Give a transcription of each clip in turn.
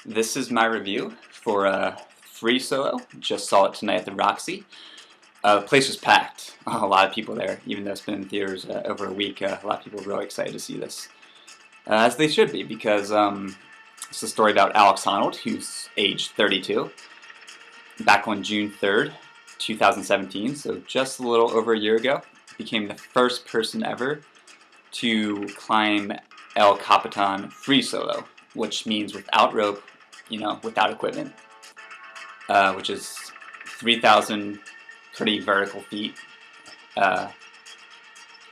This is my review for Free Solo. Just saw it tonight at the Roxy. The place was packed. A lot of people there, even though it's been in theaters over a week. A lot of people were really excited to see this, as they should be, because it's a story about Alex Honnold, who's age 32, back on June 3rd, 2017, so just a little over a year ago, became the first person ever to climb El Capitan free solo, which means without rope, without equipment, which is 3,000 pretty vertical feet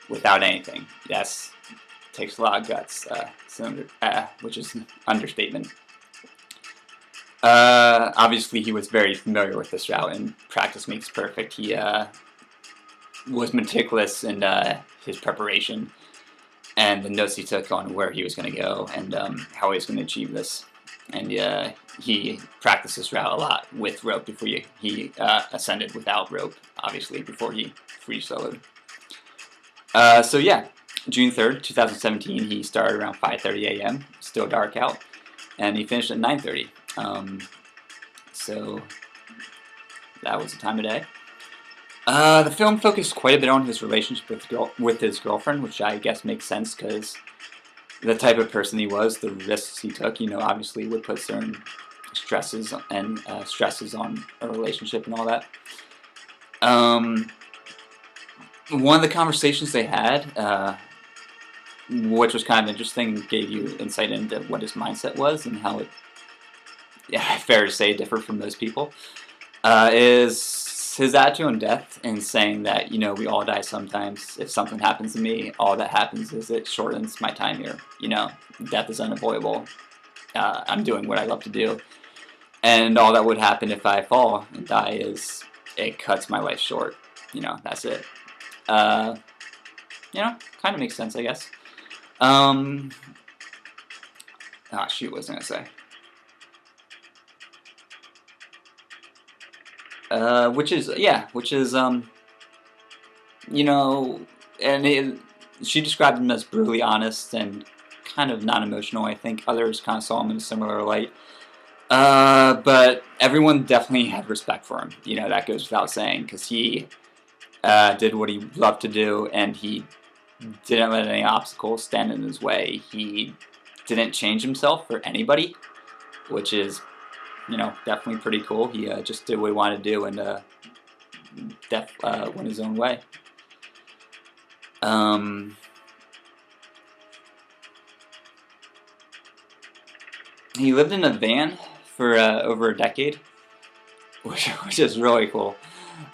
without anything. Yes, takes a lot of guts, which is an understatement. Obviously, he was very familiar with this route, and practice makes perfect. He was meticulous in his preparation and the notes he took on where he was going to go and how he was going to achieve this. And he practiced this route a lot with rope before he ascended without rope, obviously, before he free soloed. So yeah, June 3rd, 2017, he started around 5:30 a.m., still dark out, and he finished at 9:30. So that was the time of day. The film focused quite a bit on his relationship with his girlfriend, which I guess makes sense because the type of person he was, the risks he took, obviously would put certain stresses and stresses on a relationship and all that. One of the conversations they had, which was kind of interesting, gave you insight into what his mindset was and how it, fair to say, differed from most people, is his attitude on death and saying that, we all die sometimes. If something happens to me, all that happens is it shortens my time here. Death is unavoidable. I'm doing what I love to do. And all that would happen if I fall and die is it cuts my life short. That's it. Kind of makes sense, I guess. Shoot, what was I going to say? Which is, and she described him as brutally honest and kind of non-emotional. I think others kind of saw him in a similar light. But everyone definitely had respect for him. That goes without saying, because he did what he loved to do, and he didn't let any obstacles stand in his way. He didn't change himself for anybody, which is definitely pretty cool. He just did what he wanted to do and went his own way. He lived in a van for over a decade, which is really cool,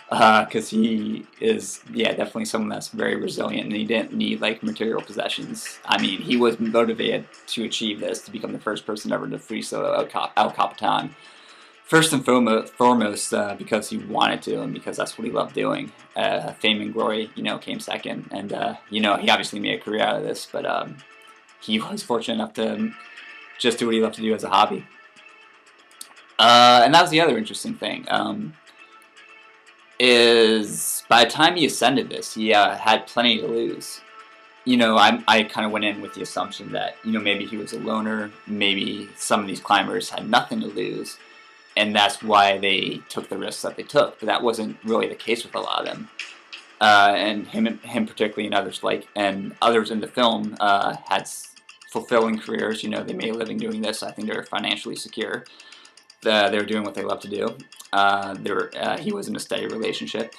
because he is, definitely someone that's very resilient, and he didn't need material possessions. I mean, he was motivated to achieve this, to become the first person ever to free solo El Capitan. First and foremost, because he wanted to, and because that's what he loved doing. Fame and glory, came second, and he obviously made a career out of this, but he was fortunate enough to just do what he loved to do as a hobby. And that was the other interesting thing. Is by the time he ascended this, he had plenty to lose. I kind of went in with the assumption that, maybe he was a loner, maybe some of these climbers had nothing to lose, and that's why they took the risks that they took. But that wasn't really the case with a lot of them. And him particularly, and others in the film had fulfilling careers. They made a living doing this. I think they were financially secure. They were doing what they love to do. He was in a steady relationship,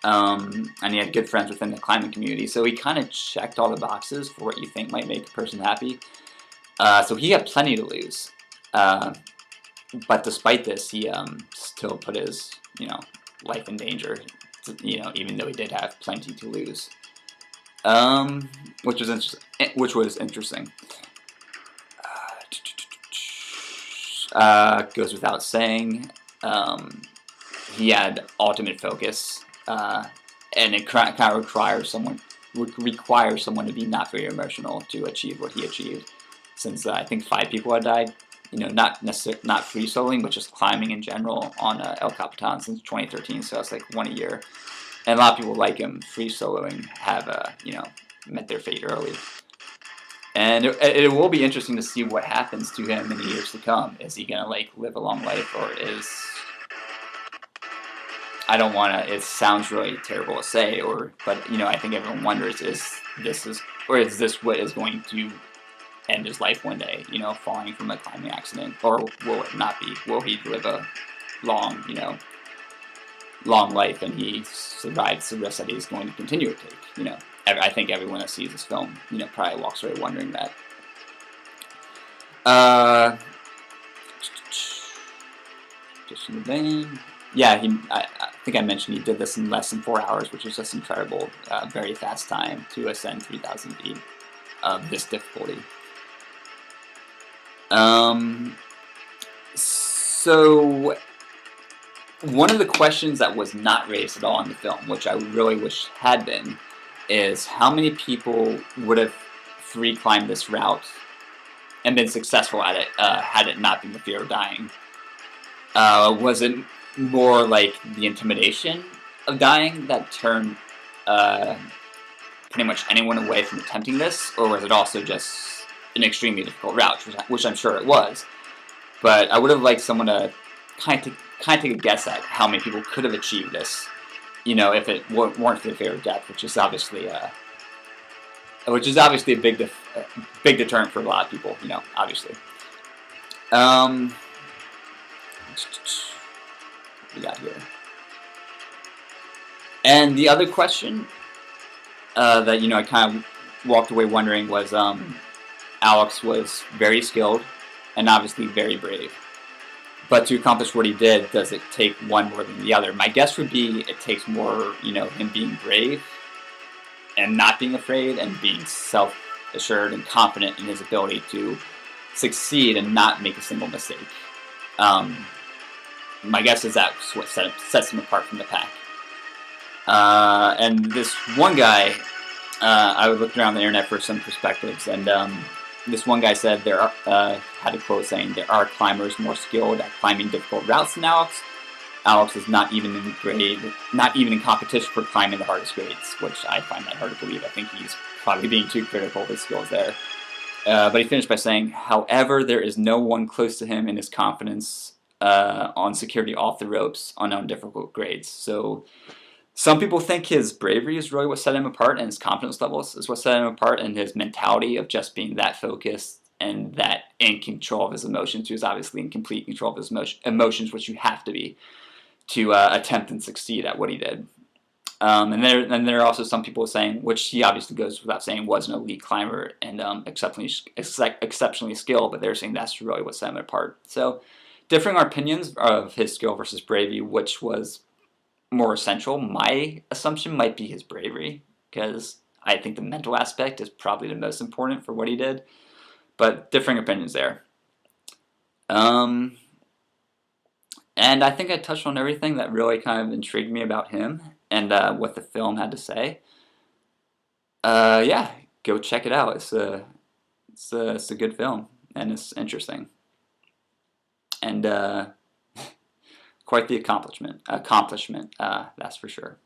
and he had good friends within the climbing community. So he kind of checked all the boxes for what you think might make a person happy. So he had plenty to lose. But despite this, he still put his life in danger. Even though he did have plenty to lose, which was interesting. Goes without saying, he had ultimate focus, and it kind of requires someone to be not very emotional to achieve what he achieved. Since I think 5 people had died, not free soloing, but just climbing in general on El Capitan since 2013. So that's 1 a year, and a lot of people like him free soloing have met their fate early. And it will be interesting to see what happens to him in the years to come. Is he gonna like live a long life, or is I don't want to. It sounds really terrible to say, but I think everyone wonders: is this what is going to end his life one day? Falling from a climbing accident, or will it not be? Will he live a long, long life, and he survives the risk that he's going to continue to take? I think everyone that sees this film, probably walks away wondering that. Just in the vein. Yeah, I think I mentioned he did this in less than 4 hours, which is just incredible. Very fast time to ascend 3,000 feet of this difficulty. So one of the questions that was not raised at all in the film, which I really wish had been, is how many people would have free climbed this route and been successful at it had it not been the fear of dying? Was it more like the intimidation of dying that turned pretty much anyone away from attempting this, or was it also just an extremely difficult route, which I'm sure it was? But I would have liked someone to kind of take a guess at how many people could have achieved this, if it weren't for the fear of death, which is obviously a big deterrent for a lot of people, obviously. What we got here. And the other question that I kind of walked away wondering was Alex was very skilled and obviously very brave. But to accomplish what he did, does it take one more than the other? My guess would be it takes more, him being brave and not being afraid and being self-assured and confident in his ability to succeed and not make a single mistake. My guess is that's what sets him apart from the pack. And this one guy, I was looking around the internet for some perspectives, and this one guy said had a quote saying, "There are climbers more skilled at climbing difficult routes than Alex. Alex is not even in competition for climbing the hardest grades," which I find that hard to believe. I think he's probably being too critical of his skills there. But he finished by saying, "However, there is no one close to him in his confidence on security off the ropes on difficult grades." So some people think his bravery is really what set him apart, and his confidence levels is what set him apart, and his mentality of just being that focused and that in control of his emotions. He was obviously in complete control of his emotions, which you have to be to attempt and succeed at what he did. And there are also some people saying, which he obviously goes without saying, was an elite climber and exceptionally skilled, but they're saying that's really what set him apart. So differing our opinions of his skill versus bravery, which was more essential. My assumption might be his bravery, because I think the mental aspect is probably the most important for what he did, but differing opinions there. And I think I touched on everything that really kind of intrigued me about him and what the film had to say. Yeah, go check it out. It's a good film, and it's interesting. And quite the accomplishment, that's for sure.